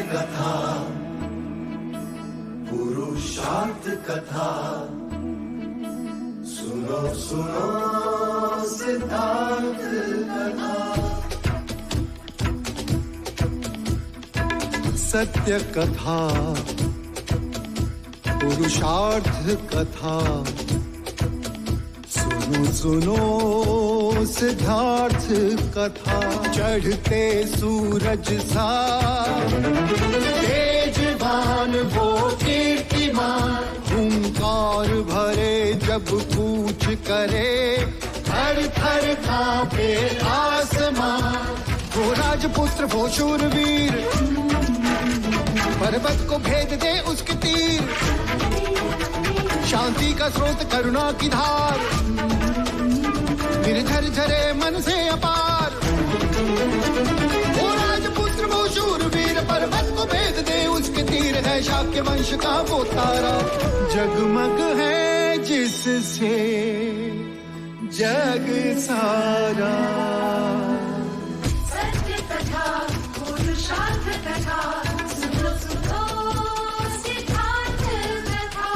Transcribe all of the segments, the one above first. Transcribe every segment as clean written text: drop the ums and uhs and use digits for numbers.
कथा, पुरुषार्थ कथा, सुनो सुनो सिद्धार्थ कथा। सत्य कथा, पुरुषार्थ कथा, सुनो सुनो सिद्धार्थ कथा। चढ़ते सूरज सा तेजवान वो कीर्तिमान, हुंकार भरे जब कूच करे, थर थर कांपे आसमान। वो राजपुत्र वो शूरवीर, पर्वत को भेद दे उसके तीर, शांति का स्रोत करुणा की धार, निर्झर झरे मन से अपार। वो राजपुत्र वो शूरवीर, पर्वत को भेद दे उसके तीर, है शाक्य वंश का वो तारा, जगमग है जिससे जग सारा। सत्य कथा, पुरुषार्थ कथा, सुनो सुनो सिद्धार्थ कथा।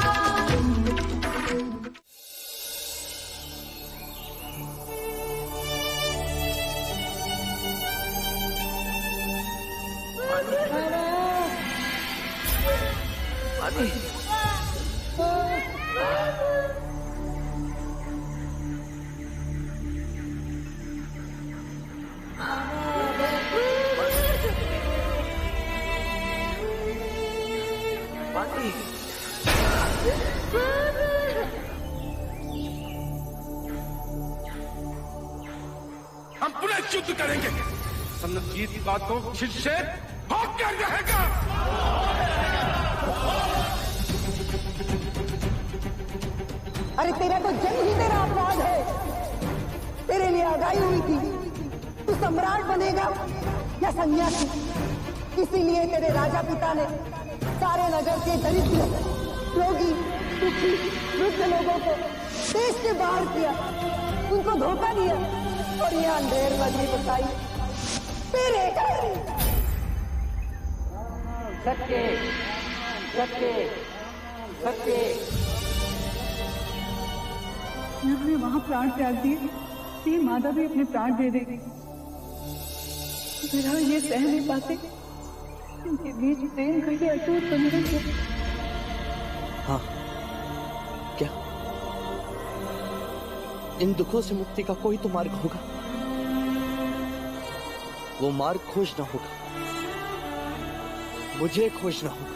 हम पुनः युद्ध करेंगे। सन्नत की बात को शिष्य होकर रहेगा। अरे तेरा तो जन्म ही तेरा अपराध है। तेरे लिए आगाही हुई थी, तू सम्राट बनेगा या सन्यासी। इसीलिए तेरे राजा पिता ने सारे नगर के दरिद्र, रोगी, दुखी, वृद्ध लोगों को देश से बाहर किया, उनको धोखा दिया और ये अंधेर नगरी बताई तेरे कारण। सत्य सत्य सत्य। उन्होंने वहां प्राण त्याग दिए, ये माता भी अपने प्राण दे देगी। मेरा ये सह नहीं पाते, इनके बीच प्रेम का ये अटूट बंधन है। हाँ, क्या इन दुखों से मुक्ति का कोई तो मार्ग होगा? वो मार्ग खोजना होगा, मुझे खोजना होगा।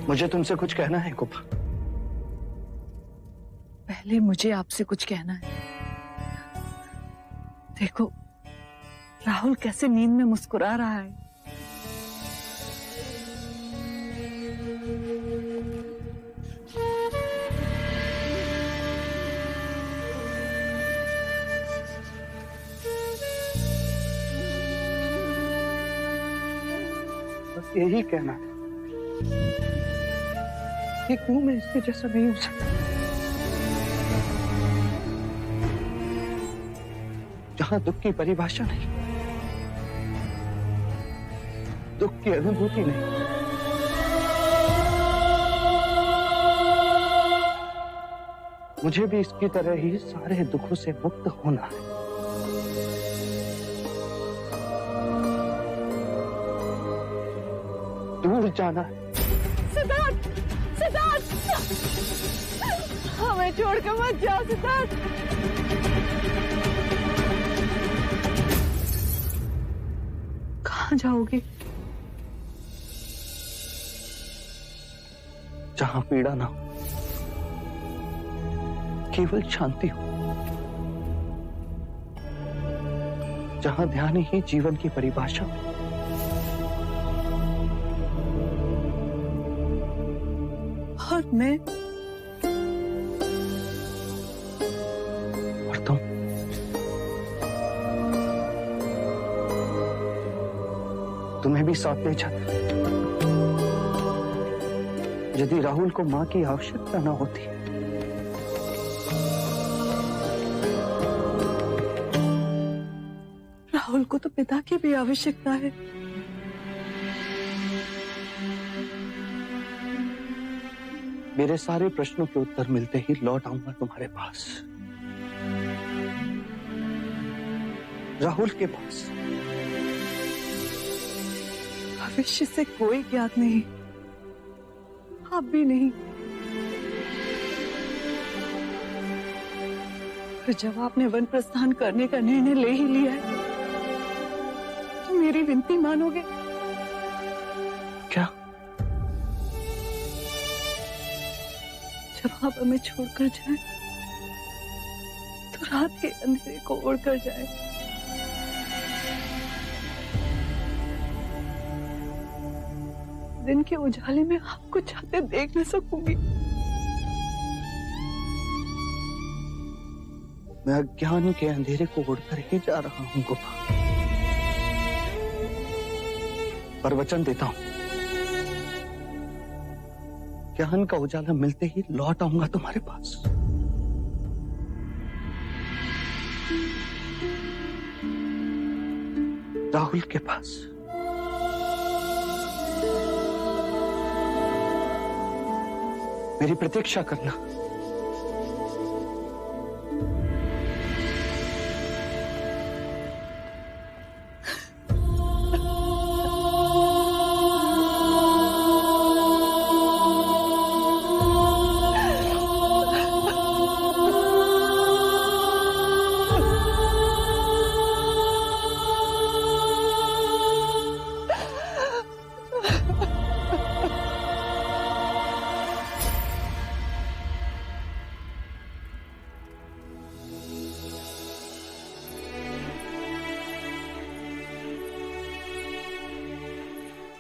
मुझे तुमसे कुछ कहना है कुपा। पहले मुझे आपसे कुछ कहना है। देखो राहुल कैसे नींद में मुस्कुरा रहा है। बस यही कहना था कि क्यों मैं इसके जैसा नहीं हो सकता। जहां दुख की परिभाषा नहीं, दुख की अनुभूति नहीं, मुझे भी इसकी तरह ही सारे दुखों से मुक्त होना है। दूर जाना है। सिद्धार्थ, सिद्धार्थ, हमें छोड़कर मत जाओ सिद्धार्थ। कहाँ जाओगे? जहां पीड़ा ना हो, केवल शांति हो, जहां ध्यान ही जीवन की परिभाषा हो। और मैं तुम्हें भी साथ ले जाता। यदि राहुल को मां की आवश्यकता न होती। राहुल को तो पिता की भी आवश्यकता है। मेरे सारे प्रश्नों के उत्तर मिलते ही लौट आऊंगा तुम्हारे पास, राहुल के पास। भविष्य से कोई ज्ञात नहीं, आप भी नहीं। पर जब आपने वन प्रस्थान करने का निर्णय ले ही लिया है, तो मेरी विनती मानोगे? क्या? जब आप हमें छोड़कर जाएं, तो रात के अंधेरे को ओढ़कर जाएं। दिन के उजाले में आपको जाते देख न सकूंगी। मैं अज्ञान के अंधेरे को उड़कर ही जा रहा हूं गोपा, पर वचन देता हूं, ज्ञान का उजाला मिलते ही लौट आऊंगा तुम्हारे पास। राहुल के पास। मेरी प्रतीक्षा करना।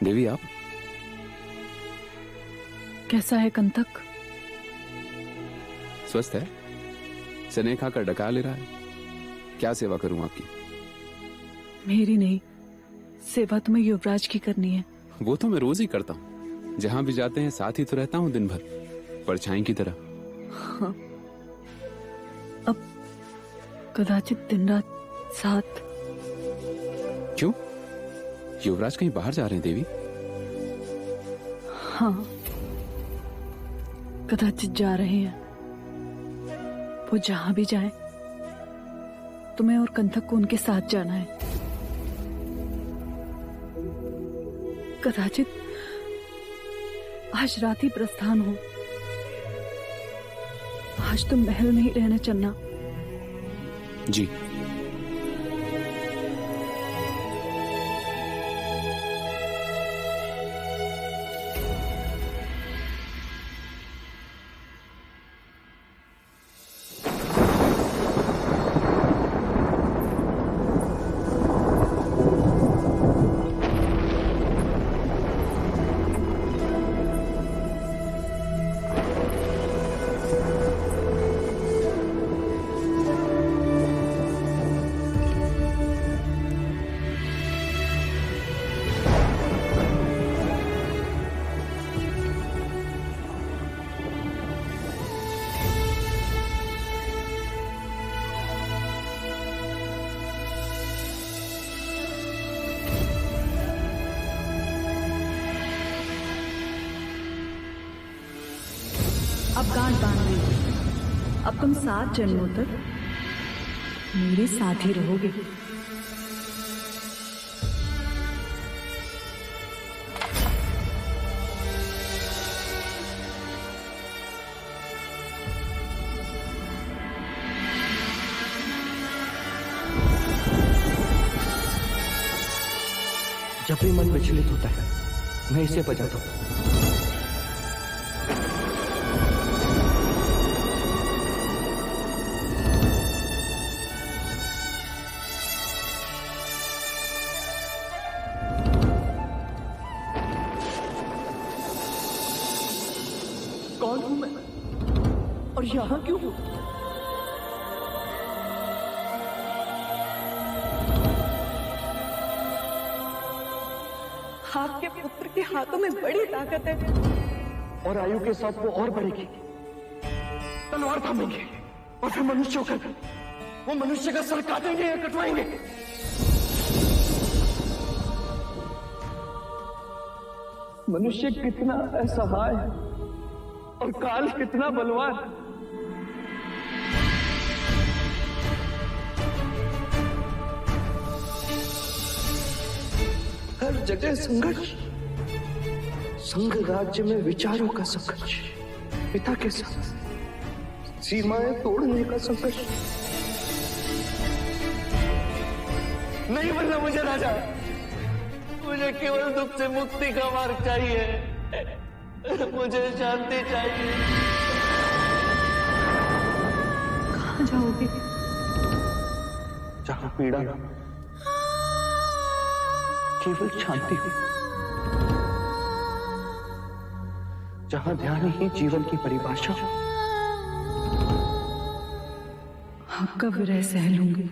देवी, आप कैसा है कंतक? स्वस्थ है? स्नेह खाकर डका ले रहा है। क्या सेवा करूं आपकी? मेरी नहीं, सेवा तुम्हें युवराज की करनी है। वो तो मैं रोज ही करता हूँ, जहां भी जाते हैं साथ ही तो रहता हूँ दिन भर, परछाई की तरह। हाँ। अब कदाचित दिन रात साथ। क्यों? युवराज कहीं बाहर जा रहे हैं देवी? हाँ, कदाचित जा रहे हैं। वो जहां भी जाएं, तुम्हें और कंथक को उनके साथ जाना है। कदाचित आज रात ही प्रस्थान हो। आज तुम महल में ही रहने चलना। जी। अब गांठ बांध ली। अब तुम 7 जन्मों तक मेरे साथ ही रहोगे। जब भी मन विचलित होता है, मैं इसे बजाता हूं। कौन हूं मैं और यहां क्यों हूं? आपके पुत्र के हाथों में बड़ी ताकत है। और आयु के साथ वो और बढ़ेगी। तलवार थामेंगे और फिर मनुष्य होकर वो मनुष्य का सर काटेंगे या कटवाएंगे। मनुष्य कितना असहाय है और काल कितना बलवान। हर जगह संघर्ष, संघ राज्य में विचारों का संघर्ष, पिता के साथ सीमाएं तोड़ने का संघर्ष। नहीं बनना मुझे राजा, मुझे केवल दुख से मुक्ति का मार्ग चाहिए, मुझे शांति चाहिए। कहाँ जाओगे? जहां पीड़ा ना, केवल शांति हो, जहां ध्यान ही जीवन की परिभाषा हो। आपका विरह सह लूंगी,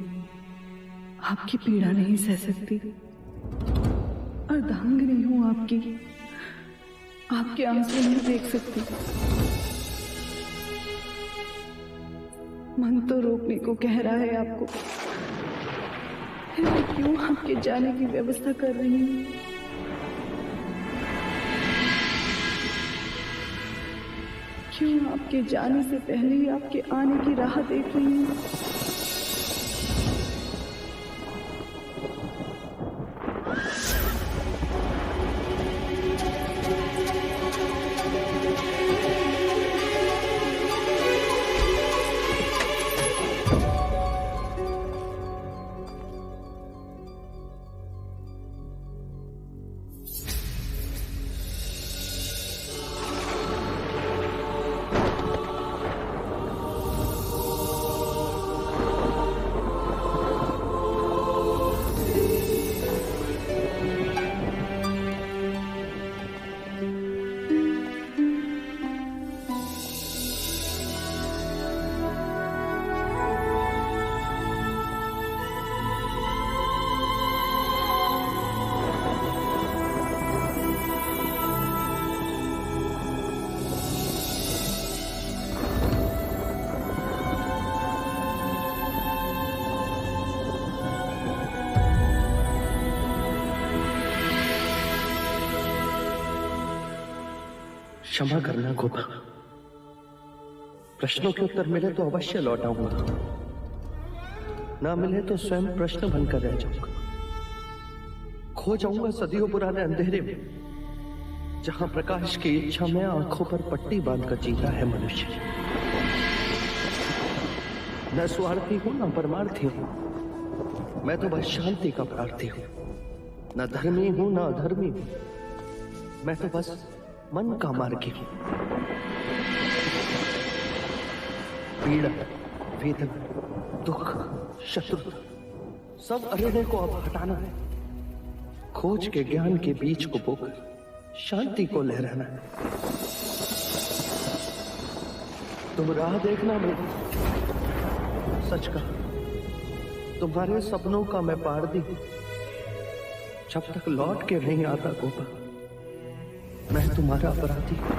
आपकी पीड़ा नहीं सह सकती। अर्धांगिनी हूं आपकी, आपके आंसू नहीं देख सकती। मन तो रोकने को कह रहा है आपको, फिर मैं क्यों आपके जाने की व्यवस्था कर रही हूं? क्यों आपके जाने से पहले ही आपके आने की राह देख रही हूं? क्षमा करना गोपा, प्रश्नों के उत्तर मिले तो अवश्य लौट आऊंगा, ना मिले तो स्वयं प्रश्न बनकर रह जाऊंगा। खो जाऊंगा सदियों पुराने अंधेरे में, जहां प्रकाश की इच्छा में आंखों पर पट्टी बांधकर जीता है मनुष्य। न स्वार्थी हूं न परमार्थी हूं, मैं तो बस शांति का प्रार्थी हूं। न धर्मी हूं न अधर्मी हूं, मैं तो बस मन का मार्गी हूं। पीड़ा, वेदना, दुख, शत्रुता, सब अरेने को अब हटाना है। खोज के ज्ञान के बीज को बोकर शांति को लहराना है। तुम राह देखना मेरी, सच कहा, तुम्हारे सपनों का मैं पारदी हूं। जब तक लौट के नहीं आता गोपा, मैं तुम्हारा अपराधी हूं।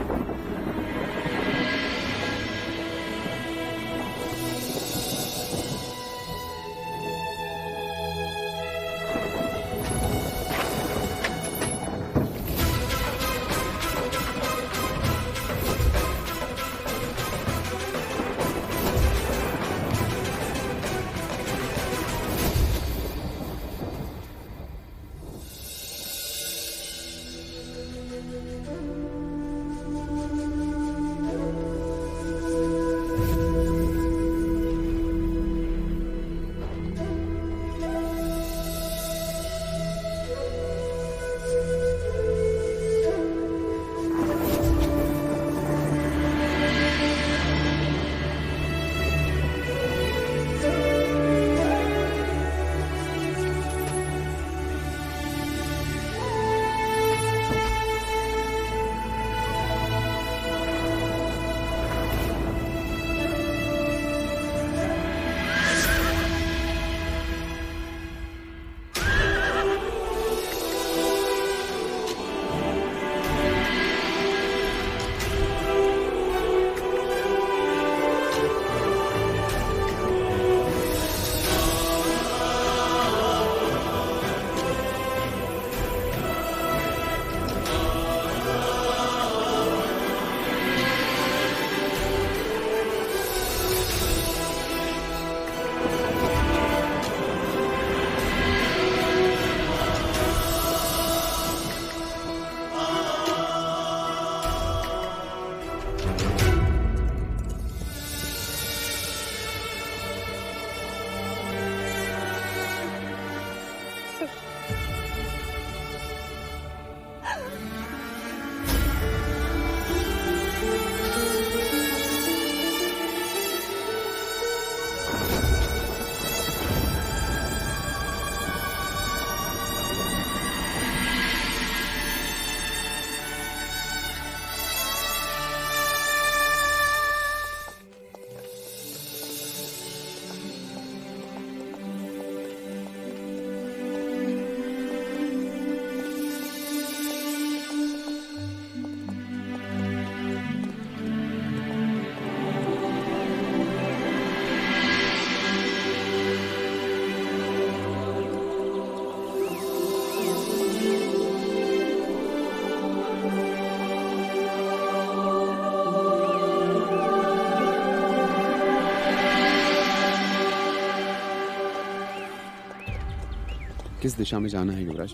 किस दिशा में जाना है युवराज?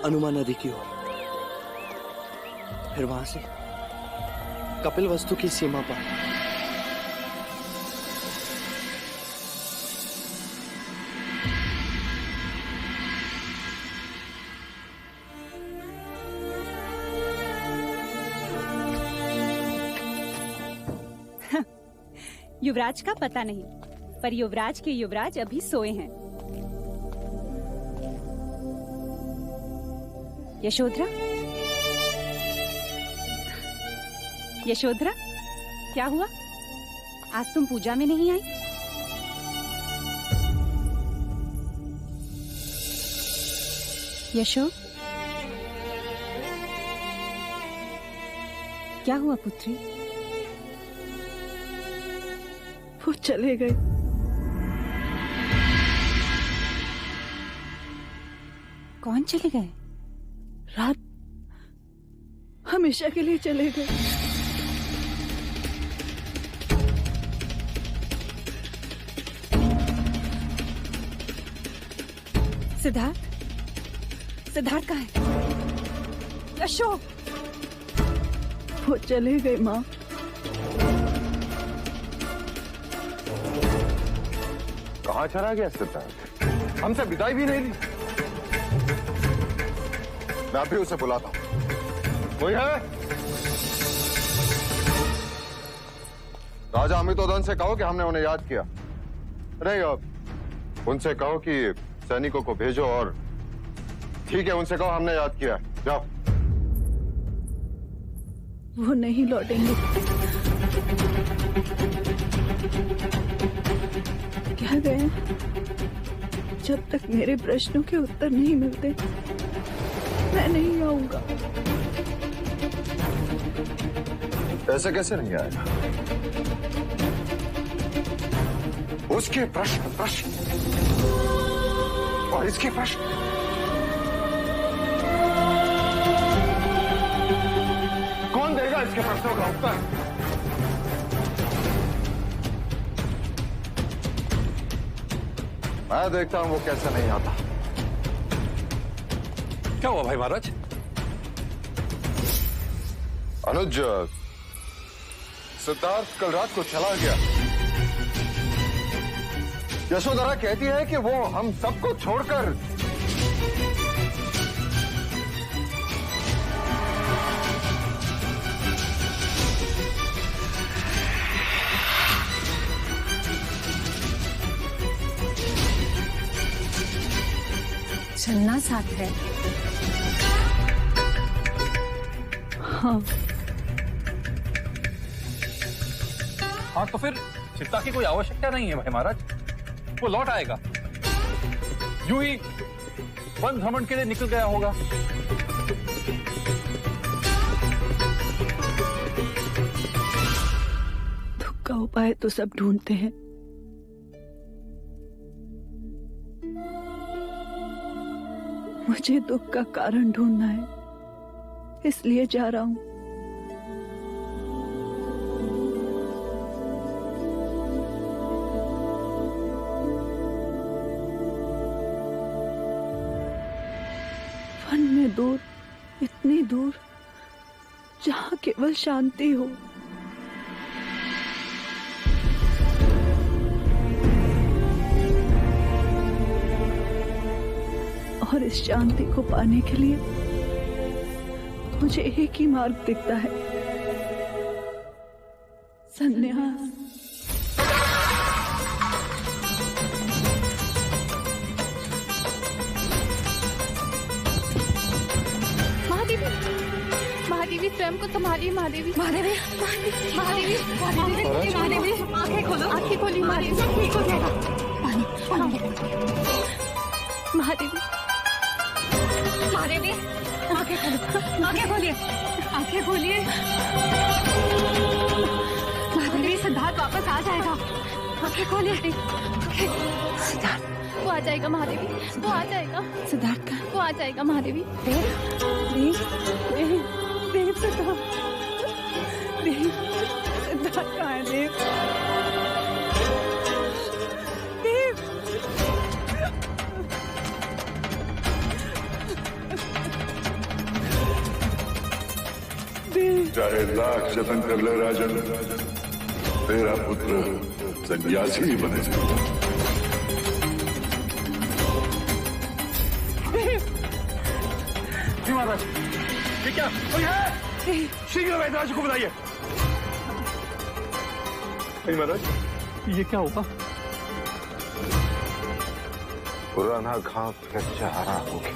अनुमा नदी की ओर, फिर वहां से कपिल वस्तु की सीमा पर। युवराज का पता नहीं, पर युवराज के युवराज अभी सोए हैं। यशोधरा, यशोधरा, क्या हुआ? आज तुम पूजा में नहीं आई? यशो, क्या हुआ पुत्री? वो चले गए। कौन चले गए? रात, हमेशा के लिए चले गए। सिद्धार्थ, सिद्धार्थ कहाँ है? यशो, वो चले गए माँ। कहाँ चला गया सिद्धार्थ? हमसे विदाई भी नहीं ली। मैं अभी उसे बुलाता हूँ। कोई है? राजा अमितोदन से कहो कि हमने उन्हें याद किया। नहीं, अब उनसे कहो कि सैनिकों को भेजो और ठीक है, उनसे कहो हमने याद किया। जाओ। वो नहीं लौटेंगे। क्या गए? जब तक मेरे प्रश्नों के उत्तर नहीं मिलते, मैं नहीं आऊंगा। ऐसे कैसे नहीं आएगा? उसके प्रश्न और इसके प्रश्न। कौन देगा इसके प्रश्नों का उत्तर? मैं देखता हूं वो कैसे नहीं आता। क्या हुआ भाई महाराज? अनुज, सिद्धार्थ कल रात को चला गया। यशोधरा कहती है कि वो हम सबको छोड़कर चलना साथ है। हाँ, हाँ तो फिर चिंता की कोई आवश्यकता नहीं है भाई महाराज। वो लौट आएगा। यूं ही वन भ्रमण के लिए निकल गया होगा। दुख का उपाय तो सब ढूंढते हैं, मुझे दुख का कारण ढूंढना है, इसलिए जा रहा हूं। वन में दूर, इतनी दूर, जहां केवल शांति हो। और इस शांति को पाने के लिए मुझे एक ही मार्ग दिखता है, संन्यास। महादेवी, महादेवी स्वयं को संभालिए। महादेवी, महादेवी, महादेवी, महादेवी, महादेवी, आंखें खोलो, आंखें खोली। महादेवी, सब ठीक हो जाएगा। महादेवी, महादेवी, आंखें खोलो, आंखें खोलिए, आंखें खोलिए। महादेवी, सिद्धार्थ वापस आ जाएगा। आंखें खोलिए। सिद्धार्थ, वो आ जाएगा। महादेवी, वो आ जाएगा। सिद्धार्थ का, वो आ जाएगा। महादेवी, देव, देव, देव, देव, सिद्धार्थ, देव, सिद्धार्थ कहाँ है? देव, देव, चाहे लाख जतन कर ले राजन, तेरा पुत्र सन्यासी ही बनेगा। महाराज, ये क्या? कोई है? शीघ्र वैद्यराज को बुलाइए। महाराज, ये क्या होगा? पुराना घाव फिर से हरा हो गया।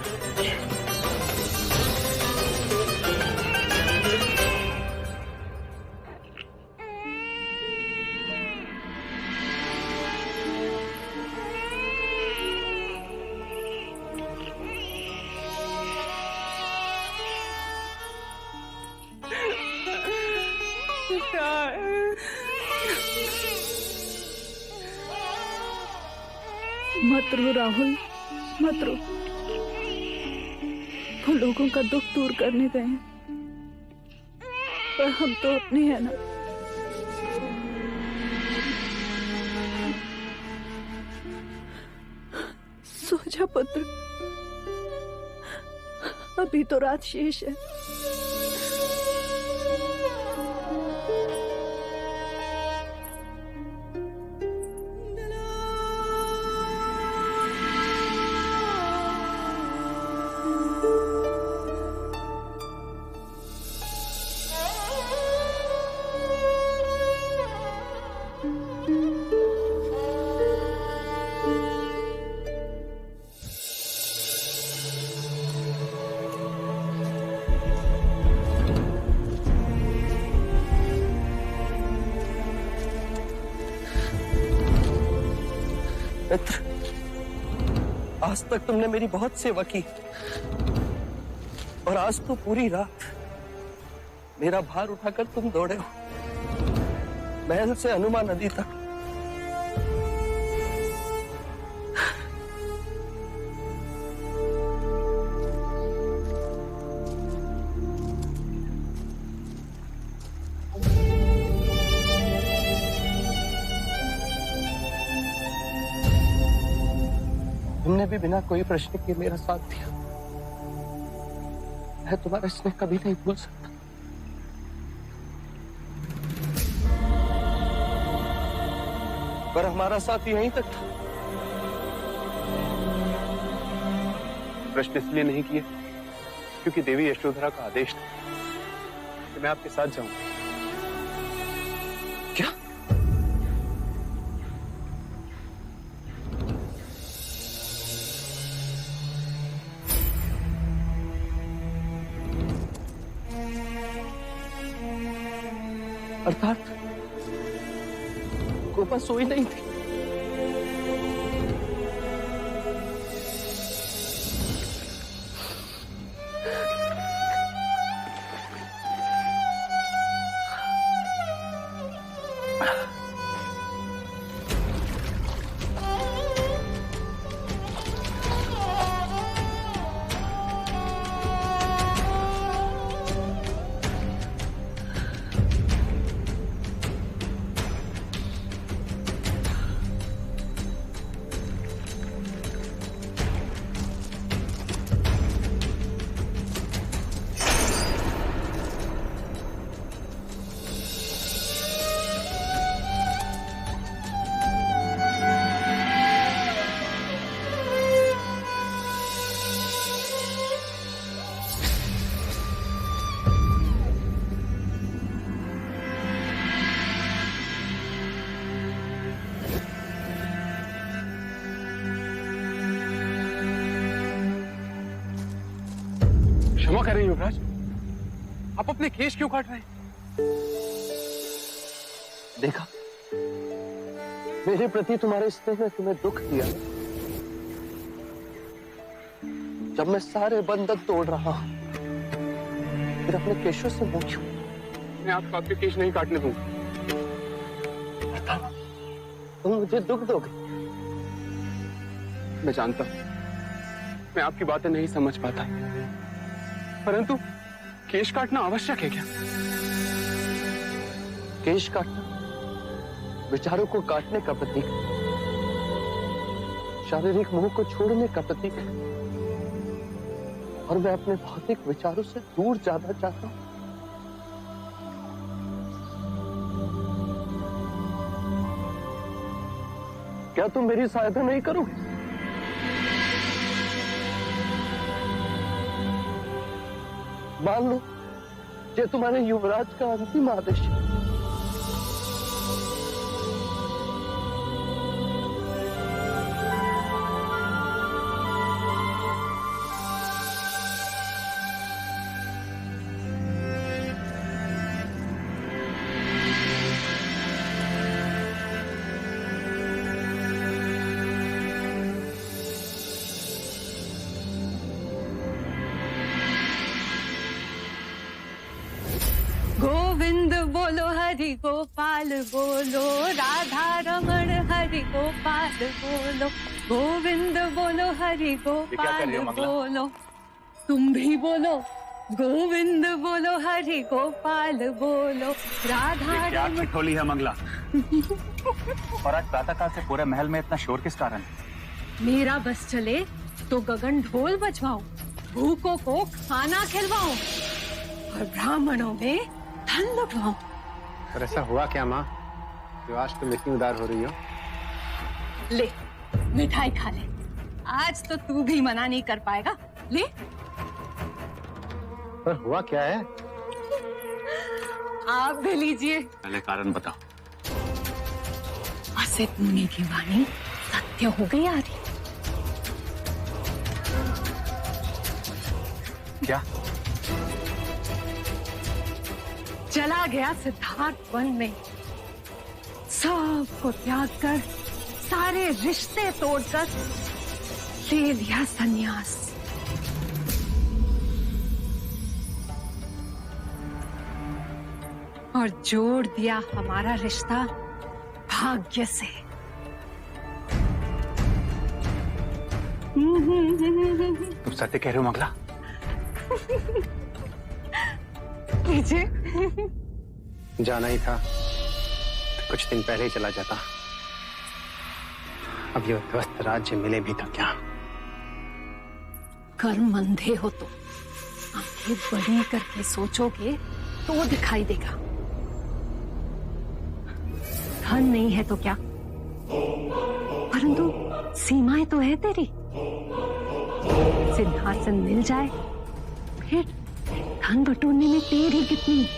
मत रो राहुल, मत रो। वो लोगों का दुख दूर करने गए हैं, पर हम तो अपने हैं ना। सो जा पुत्र, अभी तो रात शेष है। मित्र, आज तक तुमने मेरी बहुत सेवा की और आज तो पूरी रात मेरा भार उठाकर तुम दौड़े हो, महल से हनुमान नदी तक। तुमने भी बिना कोई प्रश्न के मेरा साथ दिया। मैं तुम्हारा स्नेह कभी नहीं भूल सकता। पर हमारा साथ यहीं तक था। प्रश्न इसलिए नहीं किए क्योंकि देवी यशोधरा का आदेश था कि मैं आपके साथ जाऊं। क्या? अर्थात गोपा सोई नहीं थी। क्षमा करें युवराज, आप अपने केश क्यों काट रहे हैं? देखा, मेरे प्रति तुम्हारे स्नेह ने तुम्हें दुख दिया। जब मैं सारे बंधन तोड़ रहा हूं, फिर अपने केशों से मुंह क्यों? मैं आपके केश नहीं काटने दूंगा। तुम मुझे दुख दोगे। मैं जानता हूं, मैं आपकी बातें नहीं समझ पाता, परंतु केश काटना आवश्यक है क्या? केश काटना विचारों को काटने का प्रतीक, शारीरिक मोह को छोड़ने का प्रतीक है। और मैं अपने भौतिक विचारों से दूर जाना चाहता हूं। क्या तुम मेरी सहायता नहीं करोगे? मान लो ये तुम्हारे युवराज का अंतिम आदेश है। गोविंद बोलो हरि गोपाल बोलो, राधा रमण हरि गोपाल बोलो, गोविंद बोलो हरि गोपाल बोलो। तुम भी बोलो गोविंद बोलो हरि गोपाल बोलो, राधा रमण। ठिठोली है मंगला। और आज प्रातःकाल से पूरे महल में इतना शोर किस कारण? मेरा बस चले तो गगन ढोल बजवाऊं, भूखों को खाना खिलवाऊं और ब्राह्मणों में धन लुटवाऊं। पर ऐसा हुआ क्या माँ, जो आज तुम इतनी उदार हो रही हो? ले मिठाई खा ले, आज तो तू भी मना नहीं कर पाएगा। ले। पर हुआ क्या है? आप भी लीजिए। पहले कारण बताओ। असित मुनि की वाणी सत्य हो गई आ रही। क्या? चला गया सिद्धार्थ वन में, सब को त्याग कर, सारे रिश्ते तोड़कर ले लिया संन्यास। और जोड़ दिया हमारा रिश्ता भाग्य से। तुम सत्य कह रहे हो मंगला? जाना ही था तो कुछ दिन पहले ही चला जाता। अब ये उद्ध्वस्त राज्य मिले भी तो क्या। कर्म अंधे हो तो आंखें बड़ी करके सोचोगे तो दिखाई देगा। धन नहीं है तो क्या, परंतु सीमाएं तो है तेरी। सिंहासन मिल जाए फिर धन बटोरने में तेरी कितनी।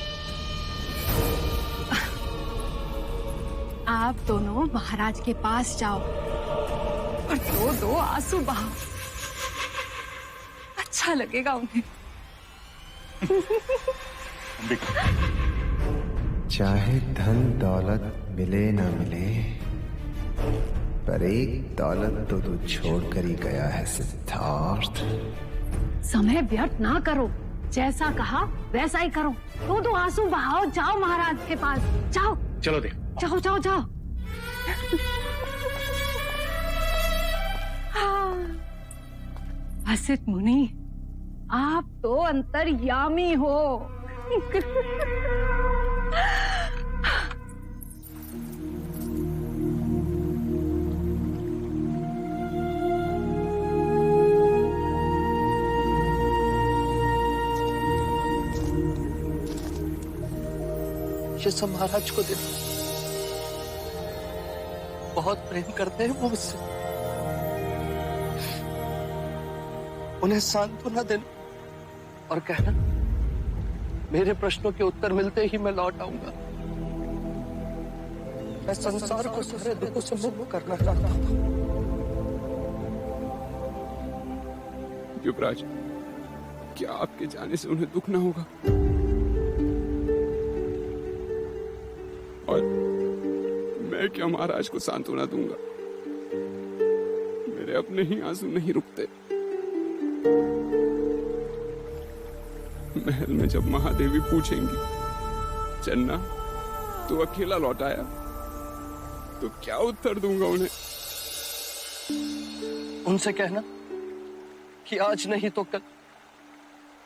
आप दोनों महाराज के पास जाओ और दो दो आंसू बहाओ, अच्छा लगेगा उन्हें। चाहे धन दौलत मिले ना मिले, पर एक दौलत तो तू छोड़ कर ही गया है सिद्धार्थ। समय व्यर्थ ना करो, जैसा कहा वैसा ही करो। दो आंसू बहाओ, जाओ महाराज के पास जाओ। चलो दे। जाओ जाओ जाओ। असित मुनि, आप तो अंतर्यामी हो। ये सब महाराज को दे। बहुत प्रेम करते हैं वो मुझसे। उन्हें सांत्वना देना और कहना मेरे प्रश्नों के उत्तर मिलते ही मैं लौट आऊंगा। मैं संसार को सारे दुखों से मुक्त करना चाहता हूं। युवराज, क्या आपके जाने से उन्हें दुख ना होगा? और मैं क्या महाराज को सांत्वना दूंगा? मेरे अपने ही आंसू नहीं रुकते। महल में जब महादेवी पूछेंगी, चन्ना तू अकेला लौट आया, तो क्या उत्तर दूंगा उन्हें? उनसे कहना कि आज नहीं तो कल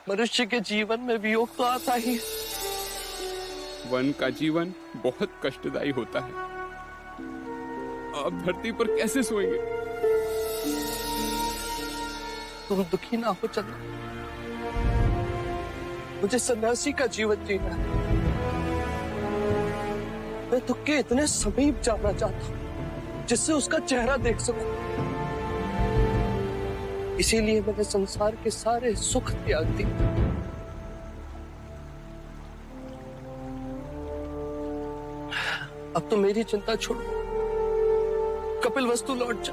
मनुष्य के जीवन में वियोग तो आता ही है। वन का जीवन बहुत कष्टदायी होता है। आप धरती पर कैसे सोएंगे? तुम दुखी ना हो चंदा, मुझे सन्यासी का जीवन जीना है। मैं दुख के इतने समीप जाना चाहता हूं जिससे उसका चेहरा देख सकूं। इसीलिए मैंने संसार के सारे सुख त्याग दिए। अब तो मेरी चिंता छोड़ो, कपिल वस्तु लौट जा।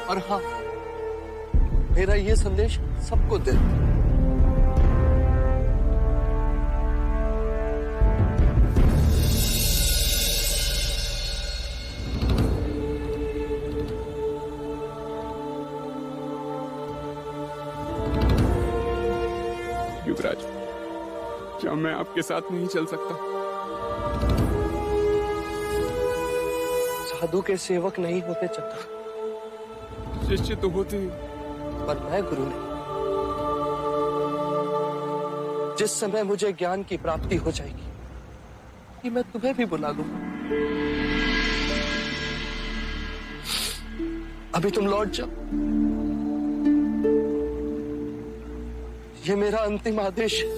और हाँ, मेरा ये संदेश सबको दे। युवराज, क्या मैं आपके साथ नहीं चल सकता? साधु के सेवक नहीं होते चंदा। शिष्य तो होते हैं, पर मैं गुरु नहीं। जिस समय मुझे ज्ञान की प्राप्ति हो जाएगी कि मैं तुम्हें भी बुला लूंगा। अभी तुम लौट जाओ, ये मेरा अंतिम आदेश है।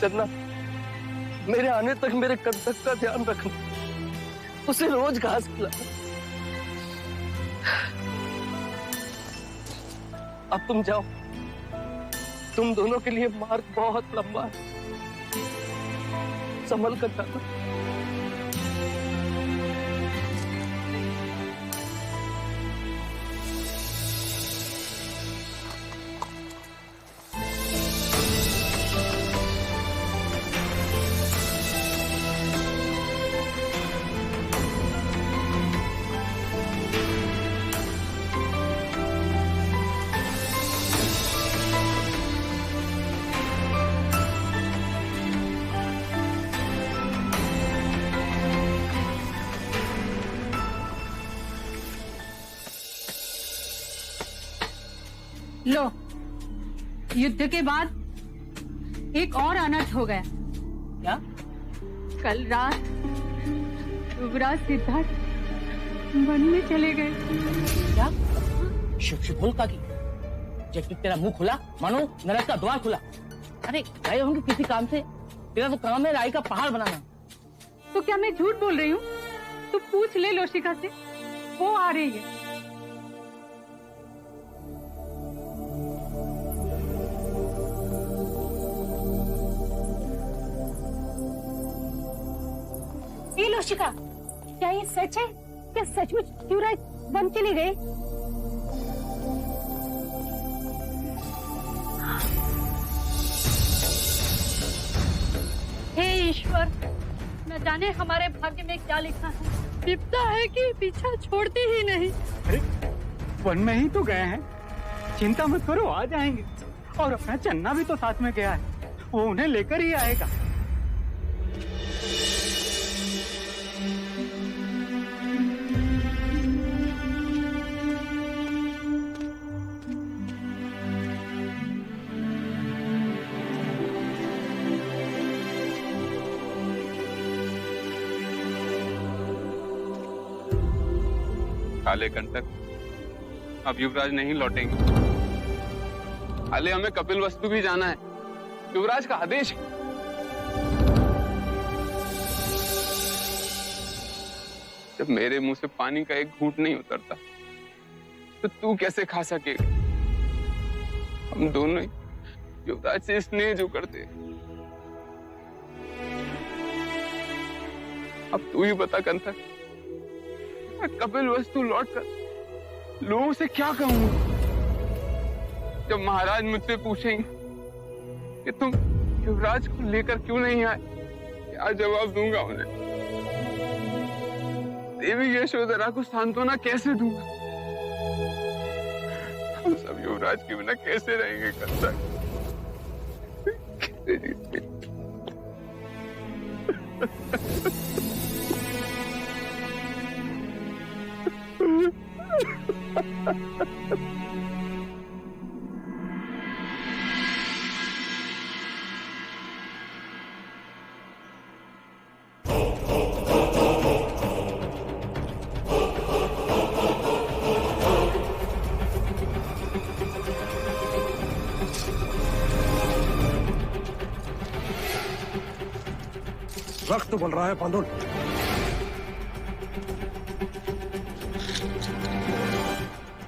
चन्ना, मेरे आने तक मेरे कंटक का ध्यान रखना, उसे रोज घास खिलाना। अब तुम जाओ, तुम दोनों के लिए मार्ग बहुत लंबा है, संभल कर जाना। लो, युद्ध के बाद एक और अनर्थ हो गया। क्या? कल रात युवराज सिद्धार्थ वन में चले गए। क्या? शिव बोल का की जब तेरा मुंह खुला मानो नरक का द्वार खुला। अरे गए होंगे किसी काम से, तेरा तो काम है राई का पहाड़ बनाना। तो क्या मैं झूठ बोल रही हूँ? तो पूछ ले लोशिका से, वो आ रही है। लोशिका, क्या ये सच है? क्या सचमुच युवराज वन चले गए? हे ईश्वर, न जाने हमारे भाग्य में क्या लिखा है। विपदा है कि पीछा छोड़ती ही नहीं। अरे वन में ही तो गए हैं, चिंता मत करो, आ जाएंगे। और अपना चन्ना भी तो साथ में गया है, वो उन्हें लेकर ही आएगा। काले कंटक, अब युवराज नहीं लौटेंगे। हाले हमें कपिल वस्तु भी जाना है, युवराज का आदेश है। जब मेरे मुंह से पानी का एक घूंट नहीं उतरता तो तू कैसे खा सकेगा? हम दोनों ही युवराज से स्नेह जो करते। अब तू ही बता कंटक, कपिल वस्तु लौटकर लोगों से क्या कहूंगा? जब महाराज मुझसे पूछेंगे कि तुम युवराज को लेकर क्यों नहीं आए, क्या जवाब दूंगा उन्हें? देवी यशोधरा को सांत्वना कैसे दूंगा? हम सब युवराज के बिना कैसे रहेंगे कंटक? कैसे जीतेंगे? रक्त बोल रहा है बांधुल।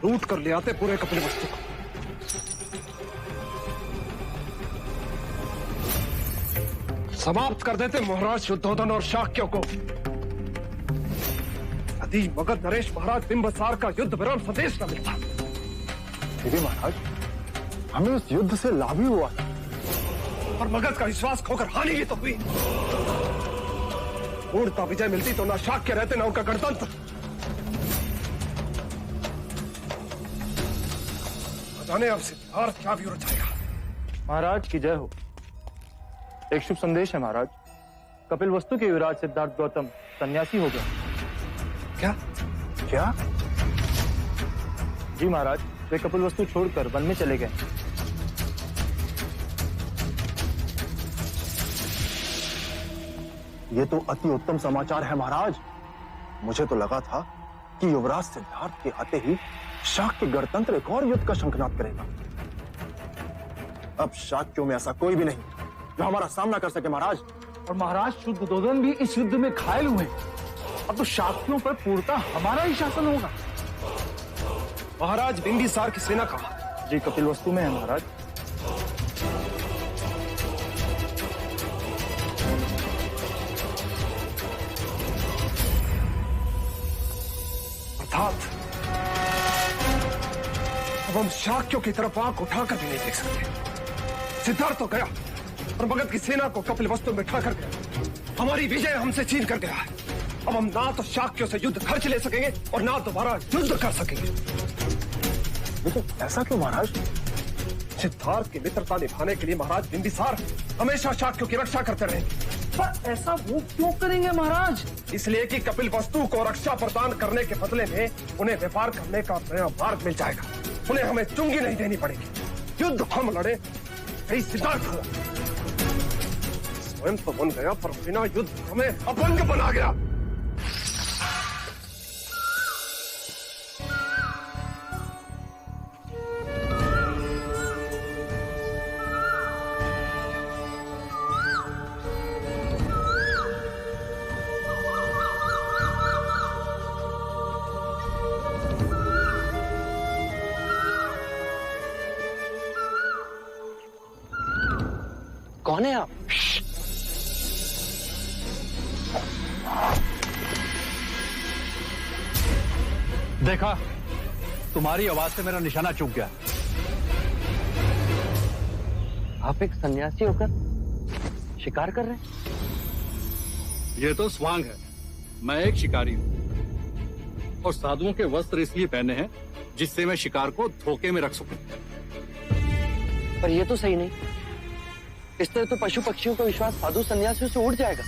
लूट कर ले आते पूरे कपिल वस्तु को। समाप्त कर देते महाराज शुद्धोधन और शाक्यों को। यदि मगध नरेश महाराज बिंबसार का युद्ध विराम संदेश न मिलता। फिर महाराज हमें उस युद्ध से लाभ ही हुआ था, और मगध का विश्वास खोकर हानि भी तो हुई। पूर्णता विजय मिलती तो ना शाक्य रहते ना उनका गणतंत्र। जाने अब सिद्धार्थ क्या भी रचाएगा। महाराज की जय हो। एक शुभ संदेश है महाराज। कपिल वस्तु के युवराज सिद्धार्थ गौतम सन्यासी हो गया। क्या क्या? जी महाराज, वे कपिल वस्तु छोड़कर वन में चले गए। ये तो अति उत्तम समाचार है महाराज। मुझे तो लगा था कि युवराज सिद्धार्थ के आते ही शाक्य गणतंत्र एक और युद्ध का शंखनाद करेगा। अब शाक्यों में ऐसा कोई भी नहीं जो हमारा सामना कर सके महाराज। और महाराज शुद्धोधन भी इस युद्ध में घायल हुए। अब तो शाक्यों पर पूर्णतः हमारा ही शासन होगा। महाराज बिंबिसार की सेना कहाँ? जी कपिल वस्तु में है महाराज। अर्थात अब हम शाक्यों की तरफ आंख उठाकर भी नहीं देख सकते। सिद्धार्थ तो गया और मगध की सेना को कपिल वस्तु में ठाकर गया। हमारी विजय हमसे छीन कर गया है। अब हम ना तो शाक्यों से युद्ध खर्च ले सकेंगे और ना दोबारा युद्ध कर सकेंगे। लेकिन ऐसा क्यों महाराज? सिद्धार्थ की मित्रता निभाने के लिए महाराज बिंबिसार हमेशा शाक्यों की रक्षा करते रहेंगे। पर ऐसा वो क्यों करेंगे महाराज? इसलिए कि कपिल वस्तु को रक्षा प्रदान करने के बदले में उन्हें व्यापार करने का नया मार्ग मिल जाएगा। उन्हें हमें चुंगी नहीं देनी पड़ेगी। युद्ध हम लड़े, यही सिद्धार्थ हुआ। स्वयं तो बन गया पर बिना युद्ध हमें अपंग बना गया। कौन है आप? देखा, तुम्हारी आवाज से मेरा निशाना चूक गया। आप एक सन्यासी होकर शिकार कर रहे हैं? ये तो स्वांग है, मैं एक शिकारी हूं और साधुओं के वस्त्र इसलिए पहने हैं जिससे मैं शिकार को धोखे में रख सकूं। पर ये तो सही नहीं। इस तरह तो पशु पक्षियों का विश्वास साधु सन्यासियों से उड़ जाएगा।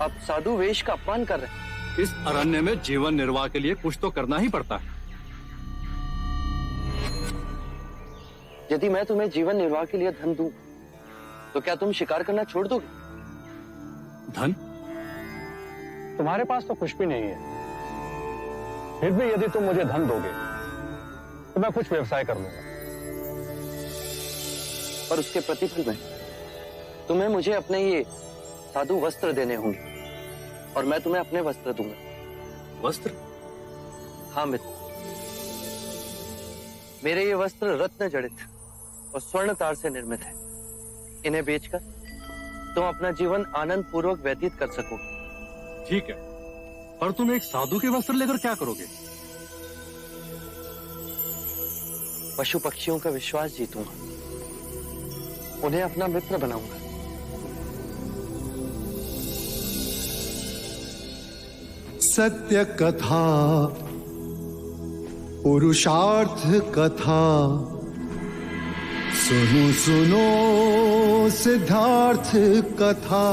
आप साधु वेश का अपमान कर रहे हैं। इस अरण्य में जीवन निर्वाह के लिए कुछ तो करना ही पड़ता है। यदि मैं तुम्हें जीवन निर्वाह के लिए धन दूं, तो क्या तुम शिकार करना छोड़ दोगे? धन? तुम्हारे पास तो कुछ भी नहीं है। फिर भी यदि तुम मुझे धन दोगे तो मैं कुछ व्यवसाय कर लूंगा। पर उसके प्रतिफल में तुम्हें मुझे अपने ये साधु वस्त्र देने होंगे और मैं तुम्हें अपने वस्त्र दूंगा। वस्त्र? हाँ मित्र, मेरे ये वस्त्र रत्न जड़ित और स्वर्ण तार से निर्मित है। इन्हें बेचकर तुम अपना जीवन आनंद पूर्वक व्यतीत कर सको। ठीक है, पर तुम एक साधु के वस्त्र लेकर क्या करोगे? पशु पक्षियों का विश्वास जीतूंगा, उन्हें अपना मित्र बनाऊंगा। सत्य कथा, पुरुषार्थ कथा, सुनो सुनो सिद्धार्थ कथा।